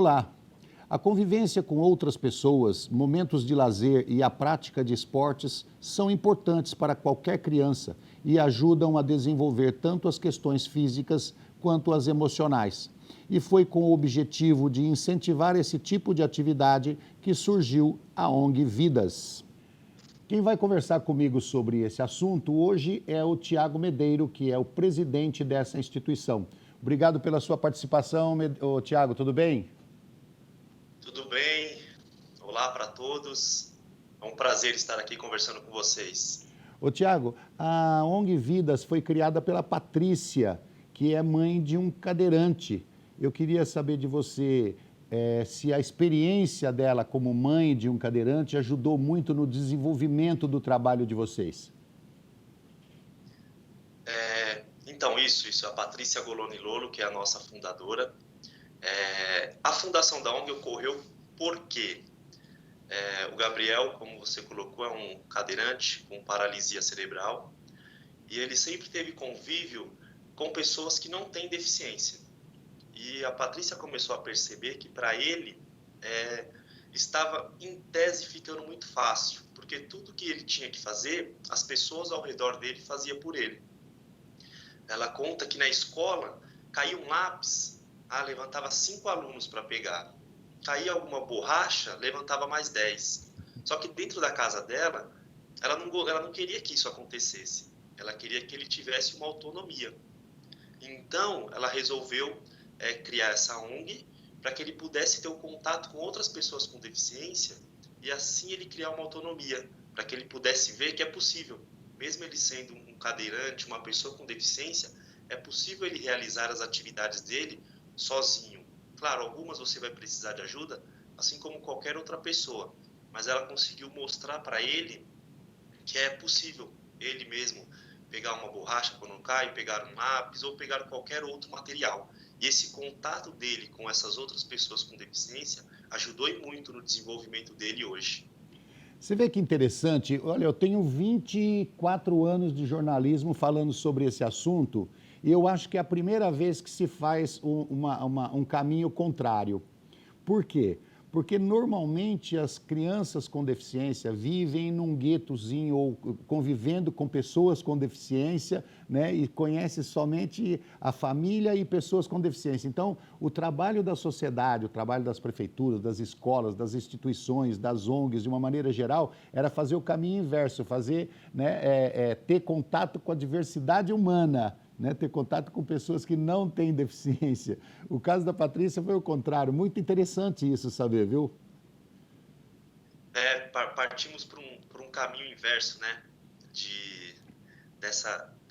Olá! A convivência com outras pessoas, momentos de lazer e a prática de esportes são importantes para qualquer criança e ajudam a desenvolver tanto as questões físicas quanto as emocionais. E foi com o objetivo de incentivar esse tipo de atividade que surgiu a ONG Vidas. Quem vai conversar comigo sobre esse assunto hoje é o Tiago Medeiro, que é o presidente dessa instituição. Obrigado pela sua participação, Tiago, tudo bem? Tudo bem? Olá para todos. É um prazer estar aqui conversando com vocês. Tiago, a ONG Vidas foi criada pela Patrícia, que é mãe de um cadeirante. Eu queria saber de você se a experiência dela como mãe de um cadeirante ajudou muito no desenvolvimento do trabalho de vocês. Então, isso. A Patrícia Goloni Lolo, que é a nossa fundadora. A fundação da ONG ocorreu porque o Gabriel, como você colocou, é um cadeirante com paralisia cerebral e ele sempre teve convívio com pessoas que não têm deficiência. E a Patrícia começou a perceber que para ele estava, em tese, ficando muito fácil, porque tudo que ele tinha que fazer, as pessoas ao redor dele faziam por ele. Ela conta que na escola caía um lápis, levantava 5 alunos para pegar. Caía alguma borracha, levantava mais 10. Só que dentro da casa dela, ela não queria que isso acontecesse. Ela queria que ele tivesse uma autonomia. Então, ela resolveu criar essa ONG para que ele pudesse ter o contato com outras pessoas com deficiência e assim ele criar uma autonomia, para que ele pudesse ver que é possível. Mesmo ele sendo um cadeirante, uma pessoa com deficiência, é possível ele realizar as atividades dele sozinho. Claro, algumas você vai precisar de ajuda, assim como qualquer outra pessoa, mas ela conseguiu mostrar para ele que é possível ele mesmo pegar uma borracha quando cai, pegar um lápis ou pegar qualquer outro material. E esse contato dele com essas outras pessoas com deficiência ajudou e muito no desenvolvimento dele hoje. Você vê que interessante, olha, eu tenho 24 anos de jornalismo falando sobre esse assunto e eu acho que é a primeira vez que se faz um caminho contrário. Por quê? Porque normalmente as crianças com deficiência vivem num guetozinho ou convivendo com pessoas com deficiência, né, e conhecem somente a família e pessoas com deficiência. Então, o trabalho da sociedade, o trabalho das prefeituras, das escolas, das instituições, das ONGs, de uma maneira geral, era fazer o caminho inverso, fazer, né, ter contato com a diversidade humana, né, ter contato com pessoas que não têm deficiência. O caso da Patrícia foi o contrário. Muito interessante isso saber, viu? Partimos por um caminho inverso, né?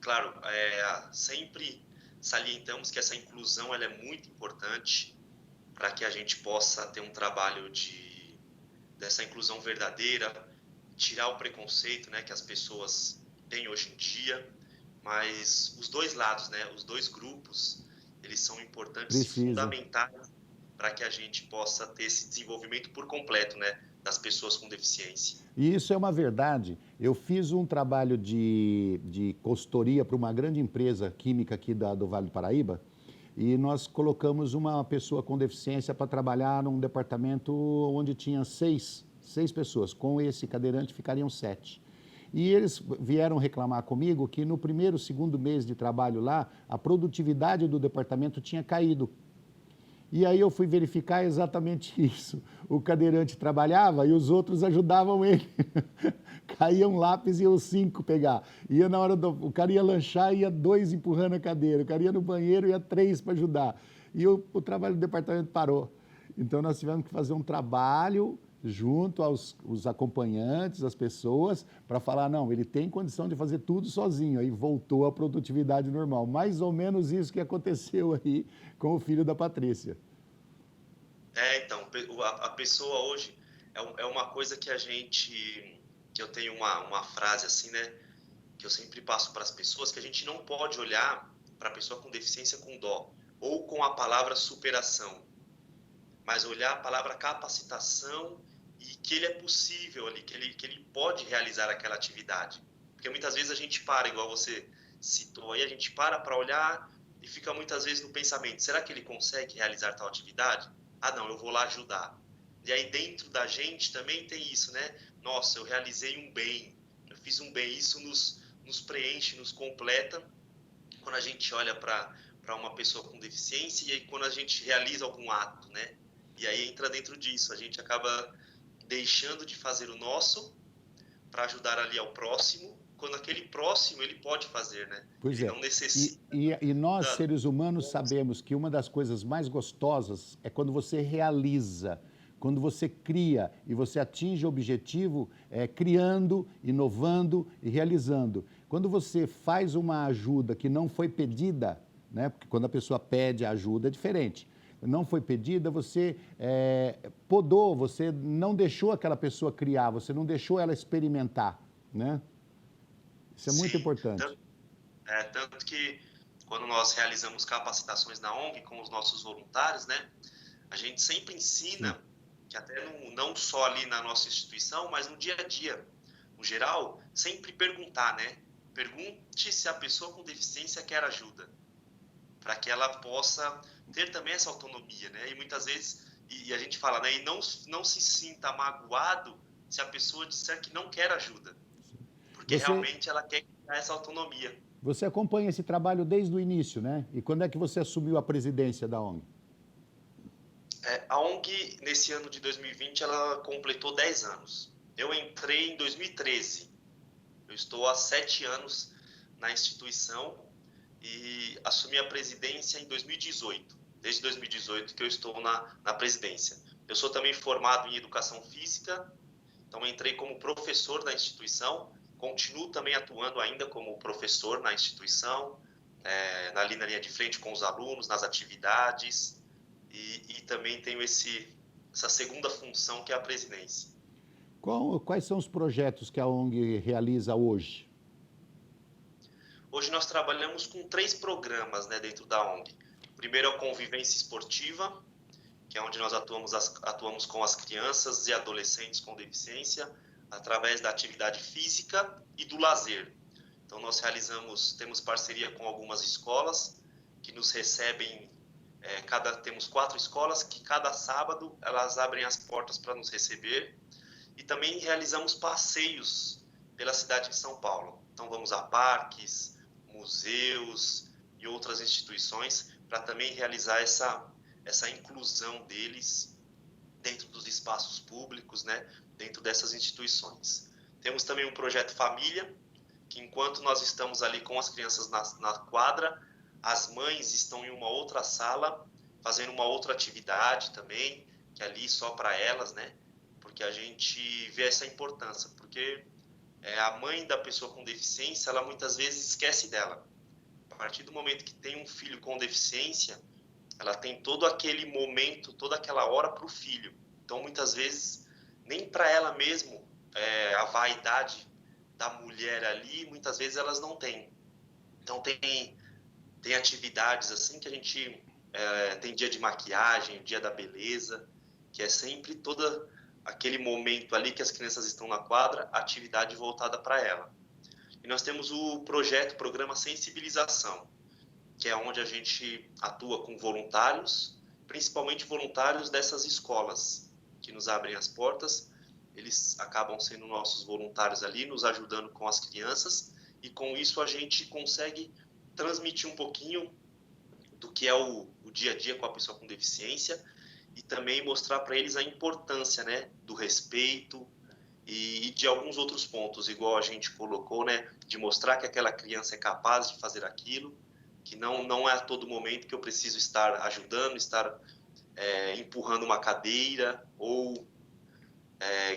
Claro, sempre salientamos que essa inclusão ela é muito importante para que a gente possa ter um trabalho dessa inclusão verdadeira, tirar o preconceito, né, que as pessoas têm hoje em dia. Mas os dois lados, né, os dois grupos, eles são importantes e fundamentais para que a gente possa ter esse desenvolvimento por completo, né, das pessoas com deficiência. E isso é uma verdade. Eu fiz um trabalho de consultoria para uma grande empresa química aqui do Vale do Paraíba e nós colocamos uma pessoa com deficiência para trabalhar num departamento onde tinha seis pessoas. Com esse cadeirante ficariam 7. E eles vieram reclamar comigo que no primeiro, segundo mês de trabalho lá, a produtividade do departamento tinha caído. E aí eu fui verificar exatamente isso. O cadeirante trabalhava e os outros ajudavam ele. Caía um lápis e iam 5 pegar. Ia na hora o cara ia lanchar e ia 2 empurrando a cadeira. O cara ia no banheiro e ia 3 para ajudar. E o trabalho do departamento parou. Então nós tivemos que fazer um trabalho junto aos acompanhantes, as pessoas, para falar, não, ele tem condição de fazer tudo sozinho. Aí voltou à produtividade normal. Mais ou menos isso que aconteceu aí com o filho da Patrícia. Então, a pessoa hoje é uma coisa que eu tenho uma frase assim, né, que eu sempre passo para as pessoas, que a gente não pode olhar para a pessoa com deficiência com dó, ou com a palavra superação, mas olhar a palavra capacitação e que ele é possível ali, que ele pode realizar aquela atividade. Porque muitas vezes a gente para, igual você citou aí, a gente para olhar e fica muitas vezes no pensamento, será que ele consegue realizar tal atividade? ah, não, eu vou lá ajudar. E aí dentro da gente também tem isso, né? Nossa, eu realizei um bem, eu fiz um bem, isso nos preenche, nos completa quando a gente olha para uma pessoa com deficiência e aí quando a gente realiza algum ato, né? E aí entra dentro disso, a gente acaba deixando de fazer o nosso para ajudar ali ao próximo, quando aquele próximo ele pode fazer, né? Pois Ele é. não E, necessita e, e nós, da... seres humanos, sabemos que uma das coisas mais gostosas é quando você realiza, quando você cria e você atinge o objetivo criando, inovando e realizando. Quando você faz uma ajuda que não foi pedida, né? Porque quando a pessoa pede ajuda é diferente. Não foi pedida, você podou, você não deixou aquela pessoa criar, você não deixou ela experimentar, né? Isso é muito Sim, importante. tanto que quando nós realizamos capacitações na ONG com os nossos voluntários, né, a gente sempre Sim. ensina, que até não só ali na nossa instituição, mas no dia a dia, no geral, sempre perguntar, né? Pergunte se a pessoa com deficiência quer ajuda, para que ela possa ter também essa autonomia, né? E muitas vezes, e a gente fala, né? E não se sinta magoado se a pessoa disser que não quer ajuda, porque Você, realmente ela quer criar essa autonomia. você acompanha esse trabalho desde o início, né? E quando é que você assumiu a presidência da ONG? A ONG, nesse ano de 2020, ela completou 10 anos. Eu entrei em 2013. Eu estou há 7 anos na instituição e assumi a presidência em 2018. Desde 2018 que eu estou na presidência. Eu sou também formado em educação física, então entrei como professor na instituição, continuo também atuando ainda como professor na instituição, ali na linha de frente com os alunos, nas atividades, e também tenho essa segunda função que é a presidência. Quais são os projetos que a ONG realiza hoje? Hoje nós trabalhamos com 3 programas, né, dentro da ONG. O primeiro é a convivência esportiva, que é onde nós atuamos com as crianças e adolescentes com deficiência, através da atividade física e do lazer. Então nós temos parceria com algumas escolas que nos recebem, temos 4 escolas que cada sábado elas abrem as portas para nos receber, e também realizamos passeios pela cidade de São Paulo. Então vamos a parques, museus e outras instituições para também realizar essa inclusão deles dentro dos espaços públicos, né, dentro dessas instituições. Temos também um projeto Família, que enquanto nós estamos ali com as crianças na quadra, as mães estão em uma outra sala, fazendo uma outra atividade também, que é ali só para elas, né? Porque a gente vê essa importância, porque a mãe da pessoa com deficiência, ela muitas vezes esquece dela. A partir do momento que tem um filho com deficiência, ela tem todo aquele momento, toda aquela hora para o filho. Então, muitas vezes, nem para ela mesmo, a vaidade da mulher ali, muitas vezes elas não têm. Então, tem atividades assim que a gente tem dia de maquiagem, dia da beleza, que é sempre todo aquele momento ali que as crianças estão na quadra, atividade voltada para ela. E nós temos o programa Sensibilização, que é onde a gente atua com voluntários, principalmente voluntários dessas escolas que nos abrem as portas. Eles acabam sendo nossos voluntários ali, nos ajudando com as crianças, e com isso a gente consegue transmitir um pouquinho do que é o dia a dia com a pessoa com deficiência e também mostrar para eles a importância, né, do respeito e de alguns outros pontos, igual a gente colocou, né, de mostrar que aquela criança é capaz de fazer aquilo, que não é a todo momento que eu preciso estar ajudando, estar empurrando uma cadeira ou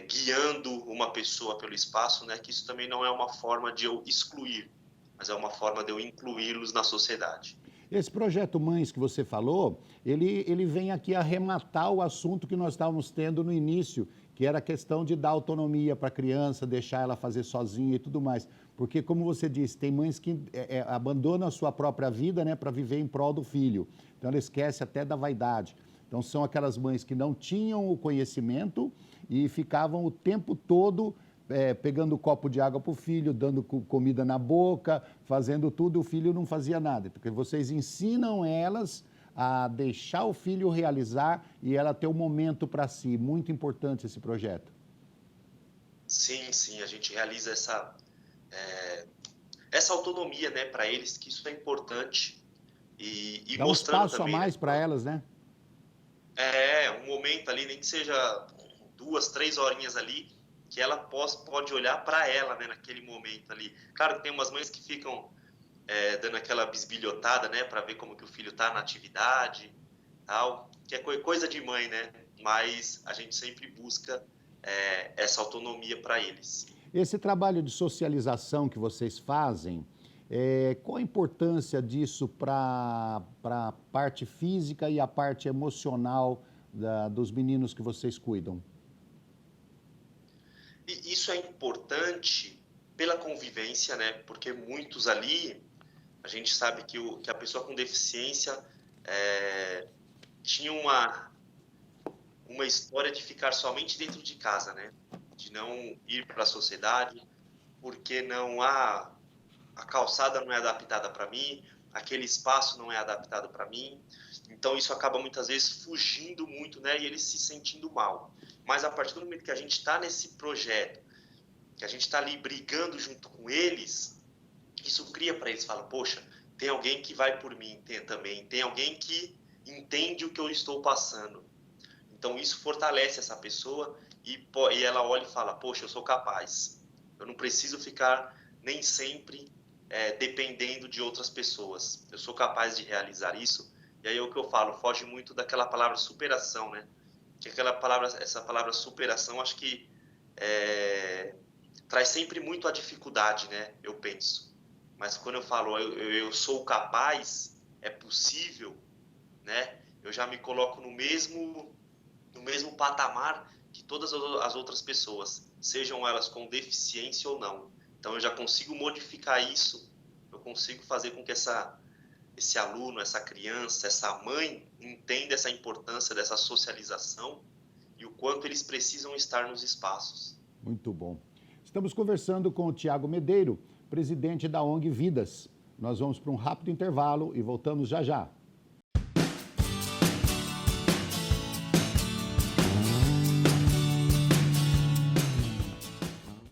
guiando uma pessoa pelo espaço, né, que isso também não é uma forma de eu excluir, mas é uma forma de eu incluí-los na sociedade. Esse projeto Mães que você falou, ele vem aqui arrematar o assunto que nós estávamos tendo no início, que era a questão de dar autonomia para a criança, deixar ela fazer sozinha e tudo mais. Porque, como você disse, tem mães que abandonam a sua própria vida, né, para viver em prol do filho. Então, ela esquece até da vaidade. Então, são aquelas mães que não tinham o conhecimento e ficavam o tempo todo pegando copo de água para o filho, dando comida na boca, fazendo tudo, o filho não fazia nada. Porque vocês ensinam elas a deixar o filho realizar e ela ter um momento para si. Muito importante esse projeto. Sim, sim, a gente realiza essa autonomia, né, para eles, que isso é importante. E Dá um mostrando espaço a também, né, mais para elas, né? um momento ali, nem que seja 2, 3 horinhas ali, que ela pode olhar para ela, né, naquele momento ali. Claro, tem umas mães que ficam dando aquela bisbilhotada, né, para ver como que o filho tá na atividade, tal, que é coisa de mãe, né? Mas a gente sempre busca essa autonomia para eles. Esse trabalho de socialização que vocês fazem, qual a importância disso para a parte física e a parte emocional dos meninos que vocês cuidam? E isso é importante pela convivência, né? Porque muitos ali, a gente sabe que a pessoa com deficiência tinha uma história de ficar somente dentro de casa, né? De não ir para a sociedade, porque não há a calçada não é adaptada para mim, aquele espaço não é adaptado para mim. Então isso acaba muitas vezes fugindo muito, né? E eles se sentindo mal. Mas a partir do momento que a gente está nesse projeto, que a gente está ali brigando junto com eles, isso cria para eles, fala, poxa, tem alguém que vai por mim também, tem alguém que entende o que eu estou passando. Então isso fortalece essa pessoa e ela olha e fala, poxa, eu sou capaz. Eu não preciso ficar nem sempre dependendo de outras pessoas. Eu sou capaz de realizar isso. E aí é o que eu falo, foge muito daquela palavra superação, né? Que essa palavra superação, acho que traz sempre muito a dificuldade, né? Eu penso. Mas quando eu falo eu sou capaz, é possível, né? Eu já me coloco no mesmo patamar que todas as outras pessoas, sejam elas com deficiência ou não. Então eu já consigo modificar isso, eu consigo fazer com que esse aluno, essa criança, essa mãe entenda essa importância dessa socialização e o quanto eles precisam estar nos espaços. Muito bom. Estamos conversando com o Tiago Medeiro, presidente da ONG Vidas. Nós vamos para um rápido intervalo e voltamos já já.